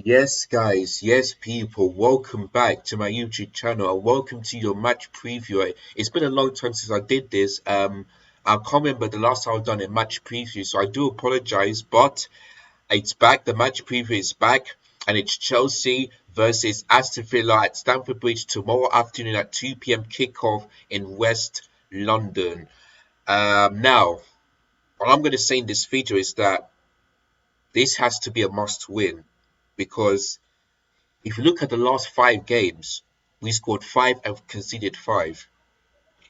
Yes, guys, yes, people, welcome back to my YouTube channel and welcome to your match preview. It's been a long time since I did this. I can't remember the last time I've done a match preview, so I do apologize, but it's back. The match preview is back, and it's Chelsea versus Aston Villa at Stamford Bridge tomorrow afternoon at 2 p.m. kickoff in West London. Now, what I'm going to say in this video is that this has to be a must win because if you look at the last 5 games, we scored five and conceded five.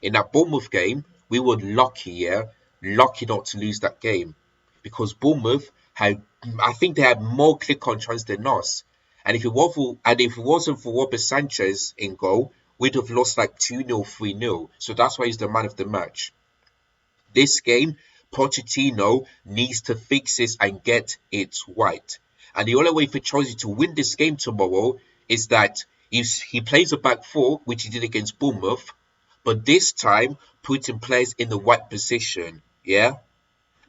In that Bournemouth game, we were lucky, yeah, lucky not to lose that game because Bournemouth had, I think they had more click-on chance than us. And if it wasn't for Robert Sanchez in goal, we'd have lost like 2-0, 3-0. So that's why he's the man of the match. This game, Pochettino needs to fix this and get it right. And the only way for Chelsea to win this game tomorrow is that he plays a back four, which he did against Bournemouth, but this time putting players in the right position. Yeah?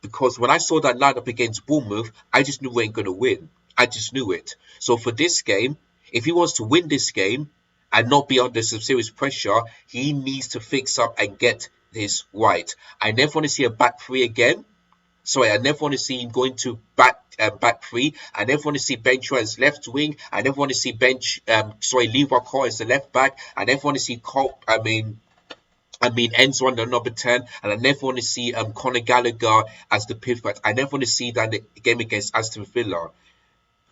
Because when I saw that lineup against Bournemouth, I just knew we ain't going to win. I just knew it. So for this game, if he wants to win this game and not be under some serious pressure, he needs to fix up and get this right. I never want to see a back three again. Sorry, I never want to see him going to back three. I never want to see Bencho as left wing. I never want to see Levi Cole as the left back. I never want to see Cole. Enzo on the number 10, and I never want to see Conor Gallagher as the pivot. I never want to see that in the game against Aston Villa.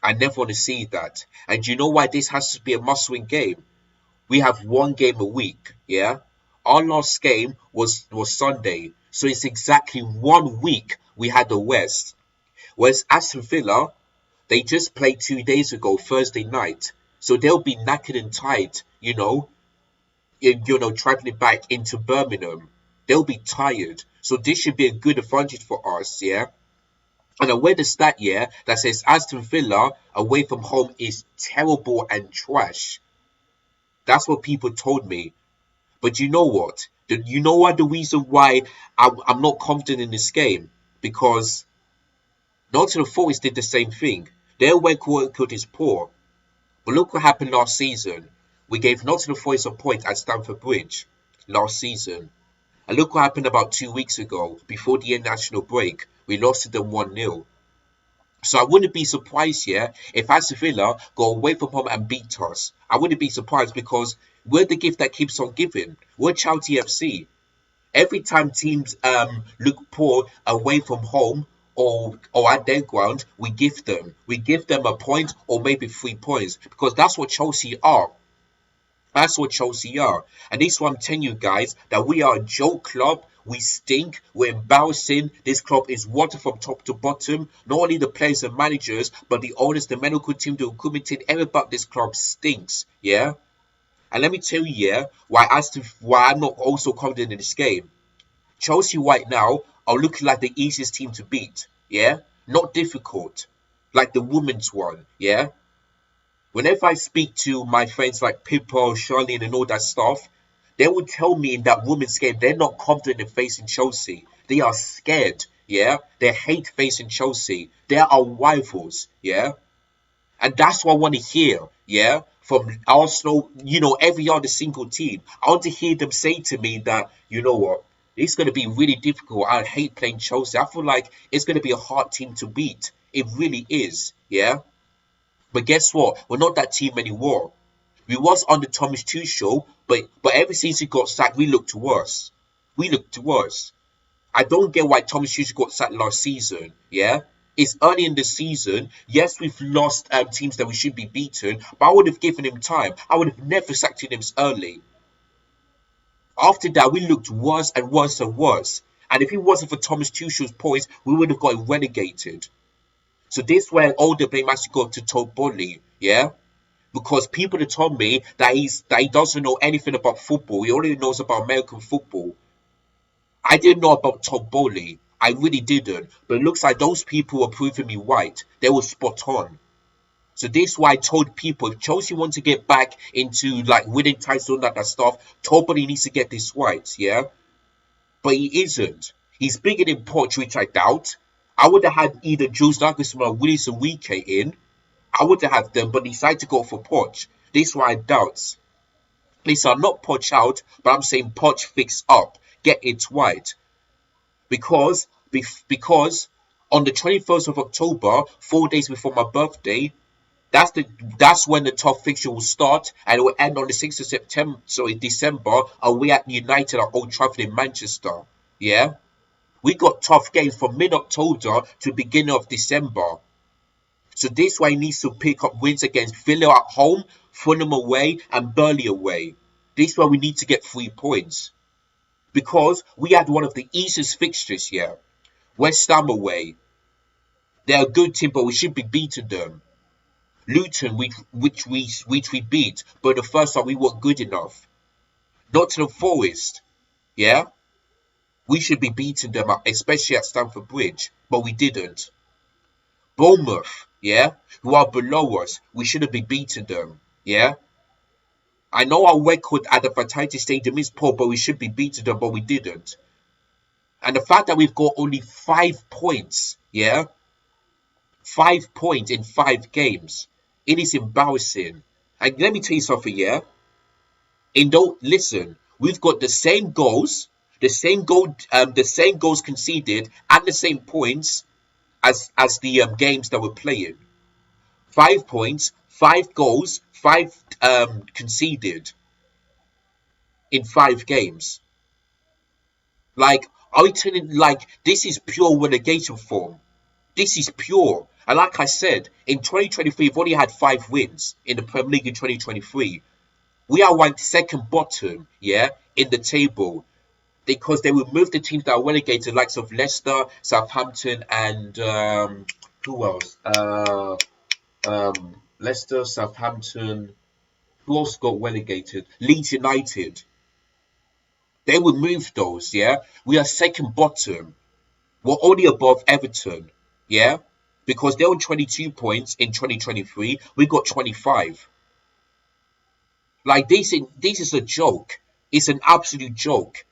I never want to see that. And you know why this has to be a must-win game? We have one game a week, yeah? Our last game was Sunday, so it's exactly 1 week we had the West. Whereas Aston Villa, they just played 2 days ago, Thursday night. So they'll be knackered and tired, traveling back into Birmingham. They'll be tired. So this should be a good advantage for us, yeah? And I read a stat, yeah, that says Aston Villa away from home is terrible and trash. That's what people told me. But you know what? You know what the reason why I'm not confident in this game? Because Nottingham Forest did the same thing. Their work record is poor. But look what happened last season. We gave Nottingham Forest a point at Stamford Bridge last season. And look what happened about 2 weeks ago, before the international break. We lost to them 1-0. So I wouldn't be surprised here if Aston Villa go away from home and beat us. I wouldn't be surprised because we're the gift that keeps on giving. We're Chelsea FC. Every time teams look poor away from home or at their ground, we give them. We give them a point or maybe 3 points because that's what Chelsea are. That's what Chelsea are. And this is what I'm telling you guys, that we are a joke club. We stink. We're embarrassing. This club is water from top to bottom. Not only the players and managers, but the owners, the medical team, the recruitment team, everything about this club stinks. Yeah? And let me tell you, yeah, why I'm not also confident in this game. Chelsea right now are looking like the easiest team to beat. Yeah? Not difficult. Like the women's one. Yeah? Whenever I speak to my friends like Pippo, Charlene, and all that stuff, they would tell me in that women's game they're not confident in facing Chelsea. They are scared, yeah? They hate facing Chelsea. They are our rivals, yeah? And that's what I want to hear, yeah? From Arsenal, every other single team. I want to hear them say to me that, you know what, it's going to be really difficult. I hate playing Chelsea. I feel like it's going to be a hard team to beat. It really is, yeah? But guess what? We're not that team anymore. We was under Thomas Tuchel, but ever since he got sacked, we looked worse. We looked worse. I don't get why Thomas Tuchel got sacked last season. Yeah, it's early in the season. Yes, we've lost teams that we should be beaten, but I would have given him time. I would have never sacked him early. After that, we looked worse and worse and worse. And if it wasn't for Thomas Tuchel's points, we would have got relegated. So this where all the blame has to go to Todd Boehly, yeah? Because people have told me that he doesn't know anything about football. He only knows about American football. I didn't know about Todd Boehly. I really didn't. But it looks like those people were proving me right. They were spot on. So this is why I told people, if Chelsea want to get back into like winning titles and all that stuff, Todd Boehly needs to get this right, yeah? But he isn't. He's bigger than Poch, which I doubt. I would have had either Jules Nagelsmann or Willis Enrique in. I would have them, but decided to go for Poch. This is why I doubt. Listen, I'm not Poch out, but I'm saying Poch fix up, get it right, because because on the 21st of October, 4 days before my birthday, that's the that's when the top fixture will start, and it will end on the 6th of September. So in December, and we at United at Old Trafford in Manchester. Yeah, we got tough games from mid-October to beginning of December. So this way he needs to pick up wins against Villa at home, Fulham away, and Burnley away. This way we need to get 3 points because we had one of the easiest fixtures here. West Ham away. They're a good team, but we should be beating them. Luton, which we beat, but the first time we weren't good enough. Nottingham Forest, yeah, we should be beating them, especially at Stamford Bridge, but we didn't. Bournemouth, yeah, who are below us, we shouldn't be beating them, yeah. I know our record at the Vitality Stadium is poor, but we should be beating them, but we didn't. And the fact that we've got only 5 points, yeah, 5 points in 5 games, it is embarrassing. And let me tell you something, yeah. Listen, we've got the same goals, the same goals conceded, and the same points as the games that we're playing. 5 points, 5 goals, five conceded in 5 games. Like, are we telling like this is pure relegation form? This is pure. And like I said, in 2023, we've only had 5 wins in the Premier League in 2023. We are ranked second bottom, yeah, in the table because they removed the teams that are relegated, likes of Leicester, Southampton, and who else? Leicester, Southampton. Who else got relegated? Leeds United. They removed those, yeah. We are second bottom. We're only above Everton, yeah, because they were 22 points in 2023. We got 25. Like this is a joke. It's an absolute joke.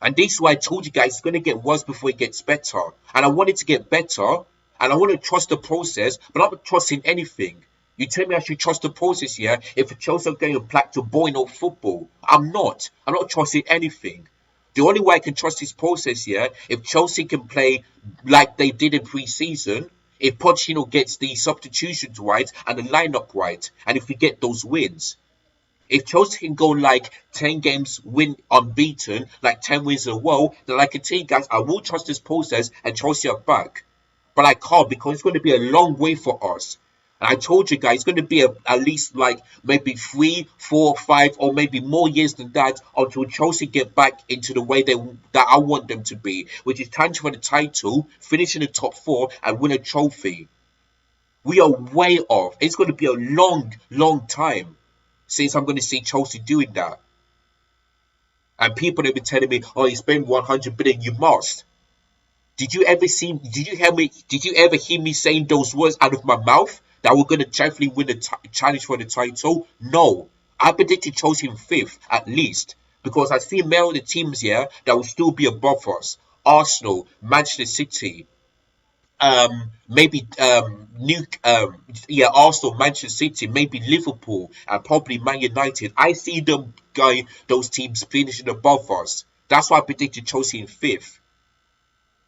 And this is why I told you guys it's going to get worse before it gets better. And I want it to get better. And I want to trust the process, but I'm not trusting anything. You tell me I should trust the process here if Chelsea are going back to boring old football. I'm not. I'm not trusting anything. The only way I can trust this process here, if Chelsea can play like they did in pre-season, if Pochettino gets the substitutions right and the lineup right, and if we get those wins. If Chelsea can go like 10 games win unbeaten, like 10 wins in a row, then I can tell you guys, I will trust this process and Chelsea are back. But I can't because it's going to be a long way for us. And I told you guys, it's going to be at least like maybe 3, 4, 5, or maybe more years than that until Chelsea get back into the way that I want them to be, which is trying to win a title, finish in the top 4, and win a trophy. We are way off. It's going to be a long, long time since I'm going to see Chelsea doing that. And people have been telling me, "Oh, you spend 100 billion, you must." Did you ever see? Did you hear me? Did you ever hear me saying those words out of my mouth that we're going to definitely win the challenge for the title? No, I predicted Chelsea in 5th at least because I see many of the teams here that will still be above us: Arsenal, Manchester City, maybe Arsenal, Manchester City, maybe Liverpool, and probably Man United. I see them those teams finishing above us. That's why I predicted Chelsea in 5th.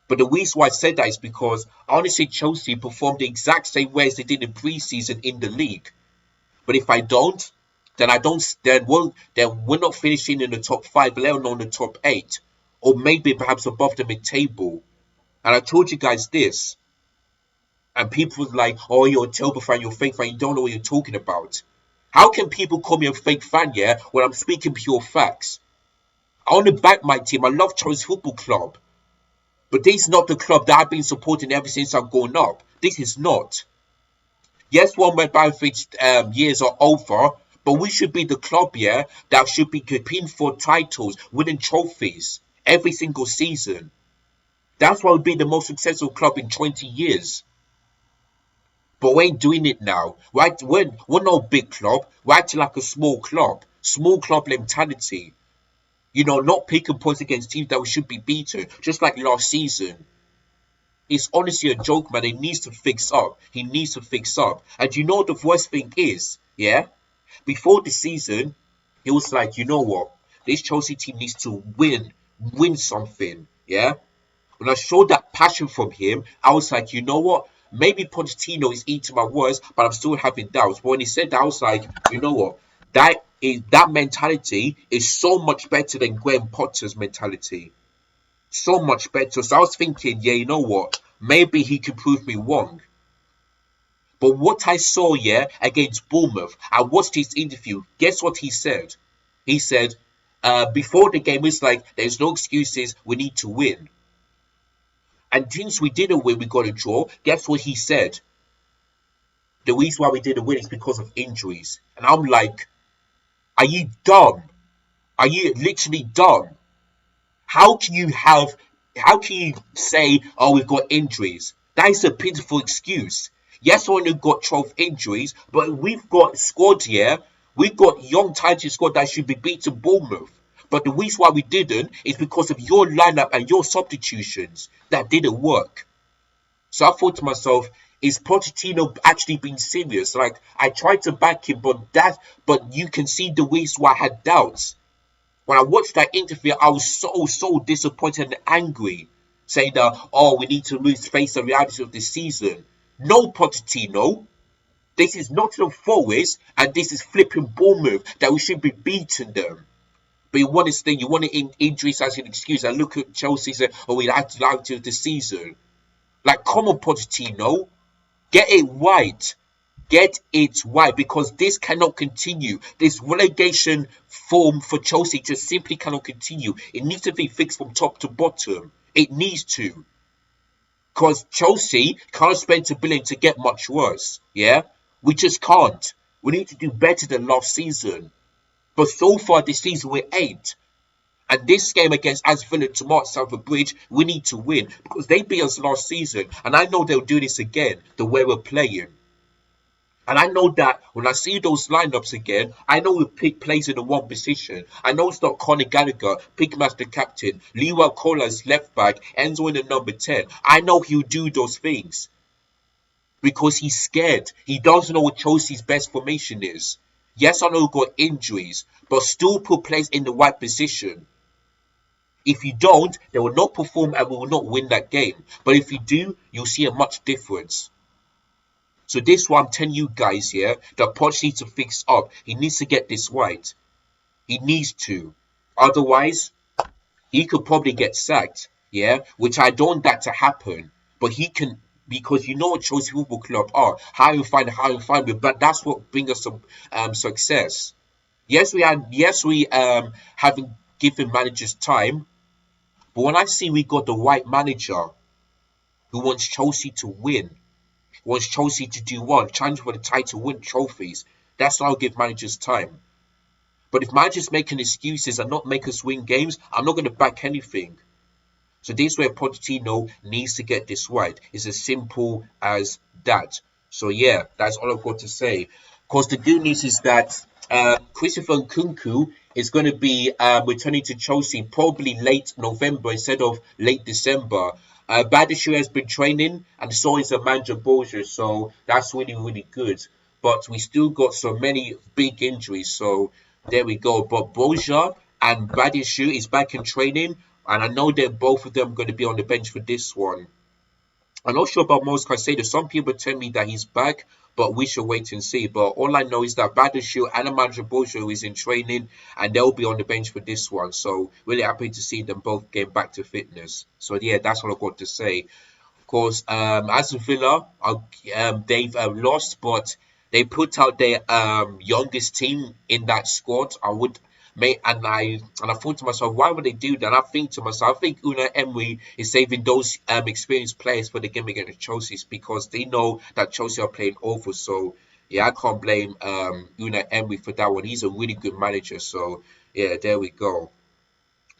But the reason why I said that is because I want to see Chelsea perform the exact same way as they did in pre-season in the league. But if I don't, then we're not finishing in the top 5, let alone the top 8, or maybe perhaps above the mid-table. And I told you guys this. And people were like, "Oh, you're a terrible fan, you're a fake fan, you don't know what you're talking about." How can people call me a fake fan, yeah, when I'm speaking pure facts? I want to back my team. I love Chelsea Football Club. But this is not the club that I've been supporting ever since I've grown up. This is not. Yes, one my benefits years are over, but we should be the club, yeah, that should be competing for titles, winning trophies every single season. That's why we've been the most successful club in 20 years. But we ain't doing it now. We're not a big club. We're acting like a small club. Small club mentality. You know, not picking points against teams that we should be beaten. Just like last season. It's honestly a joke, man. He needs to fix up. He needs to fix up. And you know the worst thing is, yeah? Before the season, he was like, you know what? This Chelsea team needs to win something, yeah? When I showed that passion from him, I was like, you know what? Maybe Pochettino is eating my words, but I'm still having doubts. But when he said that, I was like, you know what? That mentality is so much better than Graham Potter's mentality. So much better. So I was thinking, yeah, you know what? Maybe he can prove me wrong. But what I saw, yeah, against Bournemouth, I watched his interview. Guess what he said? He said, before the game, it's like, there's no excuses. We need to win. And since we didn't win, we got a draw. Guess what he said? The reason why we didn't win is because of injuries. And I'm like, are you dumb? Are you literally dumb? How can you have, how can you say, oh, we've got injuries? That is a pitiful excuse. Yes, we only got 12 injuries, but we've got squad here. We've got young, talented squad that should be beating Bournemouth. But the reason why we didn't is because of your lineup and your substitutions that didn't work. So I thought to myself, is Pochettino actually being serious? Like I tried to back him, but you can see the reason why I had doubts. When I watched that interview, I was so disappointed and angry, saying that we need to lose face the reality of this season. No, Pochettino, this is Nottingham Forest, and this is flipping Bournemouth that we should be beating them. But you want this thing, you want injuries as an excuse. And look at Chelsea and say, oh, we had to lie to the season. Like, come on, Pochettino, get it right. Get it right, because this cannot continue. This relegation form for Chelsea just simply cannot continue. It needs to be fixed from top to bottom. It needs to. Because Chelsea can't spend £2 billion to get much worse. Yeah? We just can't. We need to do better than last season. But so far this season we're 8th. And this game against Aston Villa tomorrow at Stamford Bridge, we need to win. Because they beat us last season. And I know they'll do this again, the way we're playing. And I know that when I see those lineups again, I know we pick plays in the one position. I know it's not Conor Gallagher, pick him as the captain, Leroy Kola as left back, Enzo in the number 10. I know he'll do those things. Because he's scared. He doesn't know what Chelsea's best formation is. Yes, I know we've got injuries, but still put players in the right position. If you don't, they will not perform and we will not win that game. But if you do, you'll see a much difference. So this is what I'm telling you guys here, that Poch needs to fix up. He needs to get this right. He needs to. Otherwise, he could probably get sacked. Yeah, which I don't want that to happen. But he can, because you know what Chelsea Football Club are. How you find, but that's what brings us some success. Yes, we haven't given managers time. But when I see we got the right manager who wants Chelsea to win, wants Chelsea to do well, challenge for the title, win trophies. That's why I'll give managers time. But if managers making excuses and not make us win games, I'm not going to back anything. So this is where Pochettino needs to get this right. It's as simple as that. So yeah, that's all I've got to say. Because the good news is that Christopher Nkunku is going to be returning to Chelsea probably late November instead of late December. Badiashile has been training, and so is Amanda Borgia, so that's really good. But we still got so many big injuries, so there we go. But Borgia and Badiashile is back in training, and I know that both of them are going to be on the bench for this one. I'm not sure about Moise Caicedo. Some people tell me that he's back, but we should wait and see. But all I know is that Badiashile and Amanda Borgia is in training, and they'll be on the bench for this one. So really happy to see them both get back to fitness. So yeah, that's what I've got to say. Of course, Aston Villa, they've lost, but they put out their youngest team in that squad. I thought to myself, why would they do that? And I think to myself, I think Unai Emery is saving those experienced players for the game against Chelsea because they know that Chelsea are playing over. So yeah, I can't blame Unai Emery for that one. He's a really good manager. So yeah, there we go.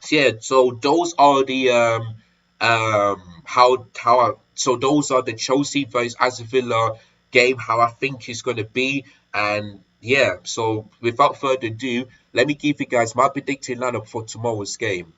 So yeah, so those are the so those are the Chelsea versus Aston Villa game, how I think it's going to be. And yeah, so without further ado, let me give you guys my predicted lineup for tomorrow's game.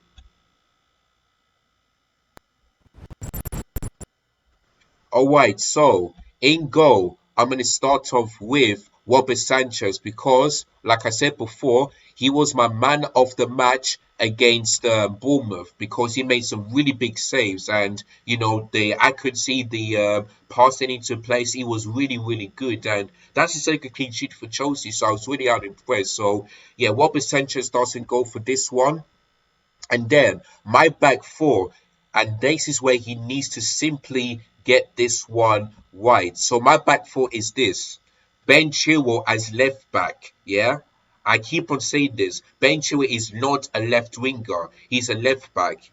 All right, so in goal, I'm going to start off with Robert Sanchez because, like I said before, he was my man of the match against Bournemouth because he made some really big saves and the accuracy, the passing into place, he was really really good and that's his second clean sheet for Chelsea. So I was really out impressed. So yeah, Robert Sanchez doesn't go for this one. And then my back four, and this is where he needs to simply get this one right. So my back four is this: Ben Chilwell as left back. Yeah, I keep on saying this. Ben Chilwell is not a left winger; he's a left back,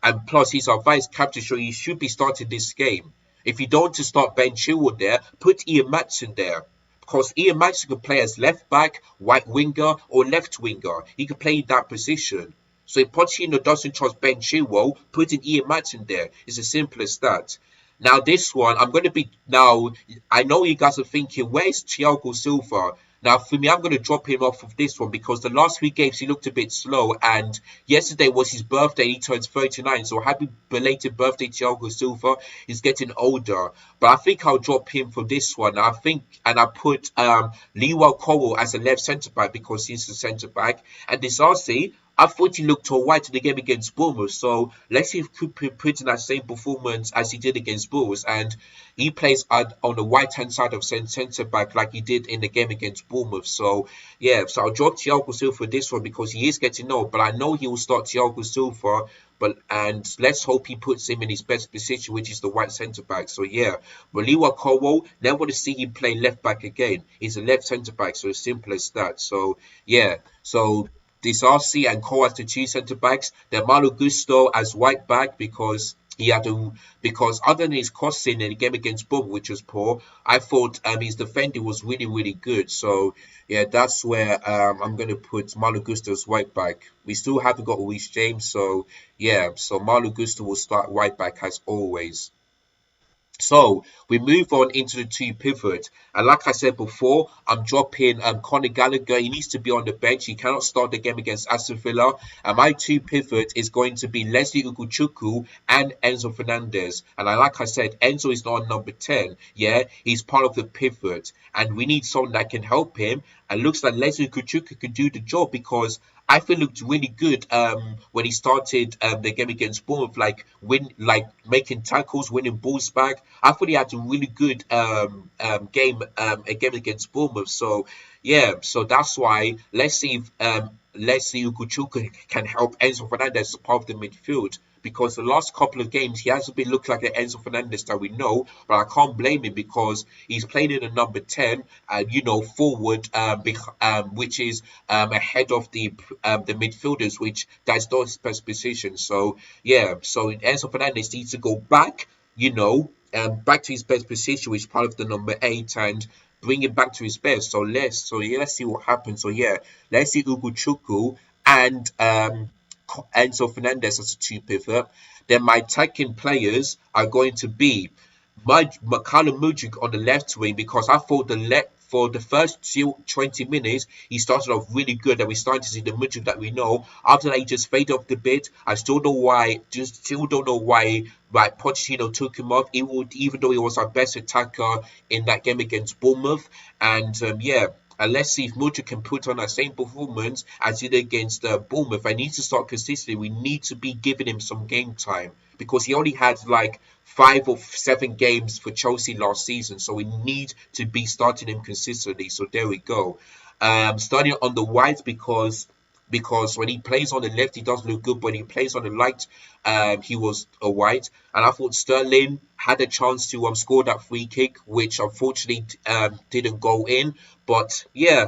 and plus he's our vice captain, so he should be starting this game. If you don't want to start Ben Chilwell there, put Ian Matson there. Because Ian Matson could play as left back, right winger, or left winger. He could play in that position. So if Pochettino doesn't trust Ben Chilwell, putting Ian Matson there is as simple as that. Now this one, I'm going to be now. I know you guys are thinking, where's Thiago Silva? Now for me, I'm going to drop him off of this one because the last three games he looked a bit slow, and yesterday was his birthday. He turns 39, so happy belated birthday, Thiago Silva. He's getting older, but I think I'll drop him for this one. I think, and I put Leewell Cowell as a left centre back because he's the centre back, and Disasi, I thought he looked alright in the game against Bournemouth. So let's see if he could put in that same performance as he did against Bournemouth. And he plays on the right hand side of centre back like he did in the game against Bournemouth. So yeah, so I'll drop Thiago Silva for this one because he is getting old. But I know he will start Thiago Silva. And let's hope he puts him in his best position, which is the right centre back. So yeah, Raliwa Cowell, never want to see him play left back again. He's a left centre back, so as simple as that. So yeah, so Disasi and Cole as the two centre backs. Then Malo Gusto as right back because he had to other than his crossing in the game against Bournemouth, which was poor, I thought his defending was really really good. So yeah, that's where I'm gonna put Malo Gusto as right back. We still haven't got Luis James, so yeah, so Malo Gusto will start right back as always. So we move on into the two pivot, and like I said before, I'm dropping Conor Gallagher. He needs to be on the bench. He cannot start the game against Aston Villa. And my two pivot is going to be Leslie Uguchuku and Enzo Fernandez. And like I said, Enzo is not number 10. Yeah, he's part of the pivot, and we need someone that can help him. And looks like Leslie Uguchuku can do the job because I feel looked really good when he started the game against Bournemouth, like making tackles, winning balls back. I thought he had a really good game a game against Bournemouth. So yeah, so that's why let's see if Ukuchuka can help Enzo Fernandez as part of the midfield. Because the last couple of games he hasn't been looking like the Enzo Fernandez that we know, but I can't blame him because he's playing in a number 10, forward, which is ahead of the midfielders, which that's not his best position. So yeah, so Enzo Fernandez needs to go back, back to his best position, which is part of the number 8, and bring it back to his best. Let's see what happens. So yeah, let's see Uguchuku and Enzo Fernandez as a two pivot. Then my attacking players are going to be Callum Mudryk on the left wing because I thought for the first 20 minutes, he started off really good and we're starting to see the Mudryk that we know. After that, he just faded off the bit. I still don't know why, Pochettino took him off, even though he was our best attacker in that game against Bournemouth. And yeah, and let's see if Mudryk can put on that same performance as he did against Bournemouth. I need to start consistently. We need to be giving him some game time because he only had like 5 or 7 games for Chelsea last season. So we need to be starting him consistently. So there we go. Starting on the white because when he plays on the left, he does look good. When he plays on the right, he was a white. And I thought Sterling had a chance to score that free kick, which unfortunately didn't go in. But yeah,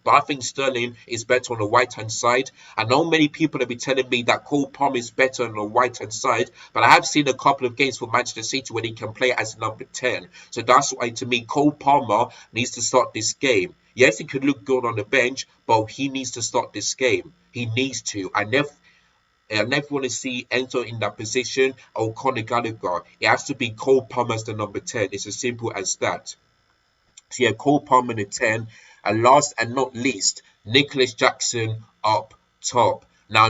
but I think Sterling is better on the right hand side. I know many people have been telling me that Cole Palmer is better on the right hand side, but I have seen a couple of games for Manchester City when he can play as number 10. So that's why to me Cole Palmer needs to start this game. Yes, he could look good on the bench, but he needs to start this game. He needs to. I never want to see Enzo in that position or Conor Gallagher. It has to be Cole Palmer as the number 10. It's as simple as that. So yeah, Cole Palmer the 10. And last and not least, Nicholas Jackson up top. Now,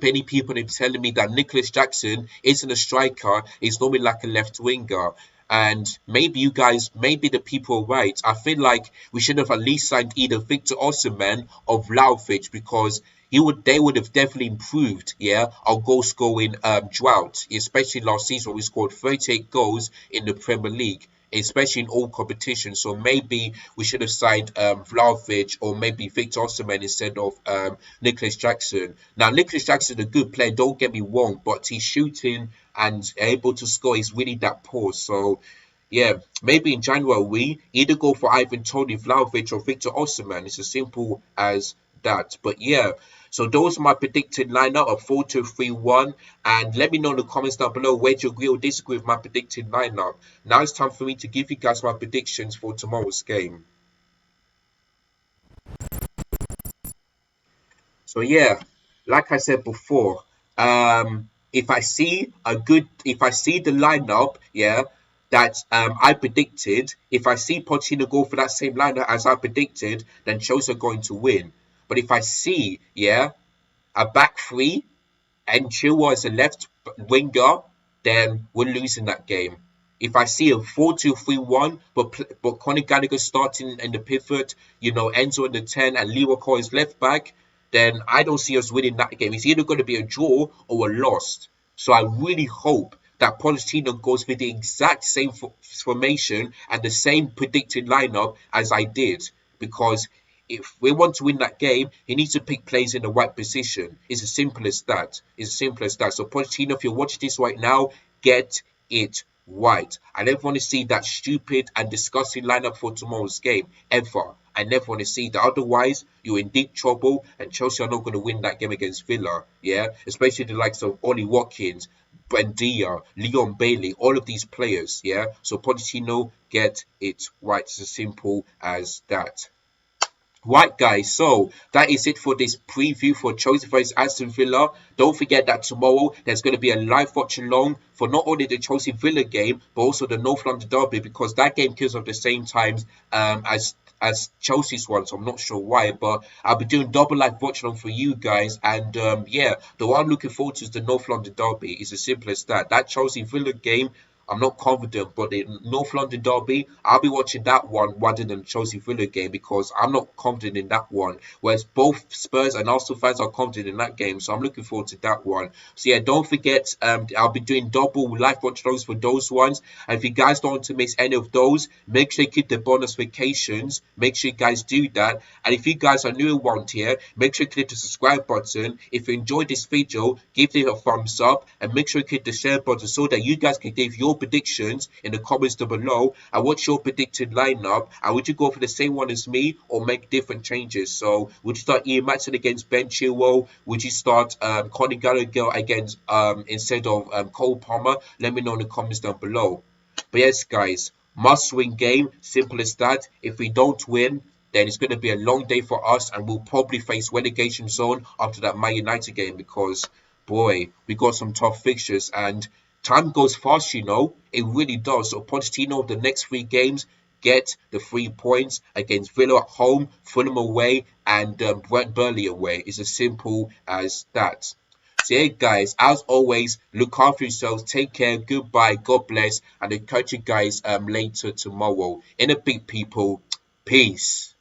many people are telling me that Nicholas Jackson isn't a striker; he's normally like a left winger. And maybe you guys, maybe the people are right. I feel like we should have at least signed either Victor Osimhen or Vlahovic because they would have definitely improved, yeah, our goal scoring drought, especially last season when we scored 38 goals in the Premier League, especially in all competitions. So maybe we should have signed Vlahovic or maybe Victor Osimhen instead of Nicholas Jackson. Now, Nicholas Jackson is a good player, don't get me wrong, but his shooting and able to score is really that poor. So, yeah, maybe in January we either go for Ivan Tony, Vlahovic, or Victor Osimhen. It's as simple as that. But yeah, so those are my predicted lineup of 4-2-3-1. And let me know in the comments down below where do you agree or disagree with my predicted lineup. Now it's time for me to give you guys my predictions for tomorrow's game. So yeah, like I said before, if I see the lineup, yeah, that I predicted, if I see Pochettino go for that same lineup as I predicted, then Chelsea are going to win. But if I see, yeah, a back three and Chilwell as a left winger, then we're losing that game. If I see a 4-2-3-1, but Conor Gallagher starting in the pivot, Enzo in the 10 and Leroy Cole is left back, then I don't see us winning that game. It's either going to be a draw or a loss. So I really hope that Pochettino goes with the exact same formation and the same predicted lineup as I did, because if we want to win that game, he needs to pick players in the right position. It's as simple as that. It's as simple as that. So Pochettino, if you're watching this right now, get it right. I never want to see that stupid and disgusting lineup for tomorrow's game ever. I never want to see that. Otherwise, you're in deep trouble, and Chelsea are not going to win that game against Villa. Yeah, especially the likes of Ollie Watkins, Buendia, Leon Bailey, all of these players. Yeah, so Pochettino, get it right. It's as simple as that. Right, guys, so that is it for this preview for Chelsea vs Aston Villa. Don't forget that tomorrow there's going to be a live watch along for not only the Chelsea Villa game, but also the North London Derby, because that game kills off the same times as Chelsea's one, so I'm not sure why, but I'll be doing double live watch along for you guys. And yeah, the one I'm looking forward to is the North London Derby. It's as simple as that. That Chelsea Villa game, I'm not confident, but the North London Derby, I'll be watching that one rather than the Chelsea Villa game because I'm not confident in that one. Whereas both Spurs and Arsenal fans are confident in that game, so I'm looking forward to that one. So yeah, don't forget, I'll be doing double live watch those for those ones. And if you guys don't want to miss any of those, make sure you keep the bonus notifications. Make sure you guys do that. And if you guys are new around here, make sure you click the subscribe button. If you enjoyed this video, give it a thumbs up and make sure you click the share button so that you guys can give your predictions in the comments down below. And what's your predicted lineup? And would you go for the same one as me or make different changes? So would you start Ian Matson against Ben Chilwell? Would you start Conor Gallagher against instead of Cole Palmer? Let me know in the comments down below. But yes, guys, must win game. Simple as that. If we don't win, then it's going to be a long day for us, and we'll probably face relegation zone after that Man United game because, boy, we got some tough fixtures and time goes fast, It really does. So Pochettino, the next 3 games, get the 3 points against Villa at home, Fulham away, and Burnley away. It's as simple as that. So yeah, guys, as always, look after yourselves, take care, goodbye, God bless, and I'll catch you guys later tomorrow. In a big people, peace.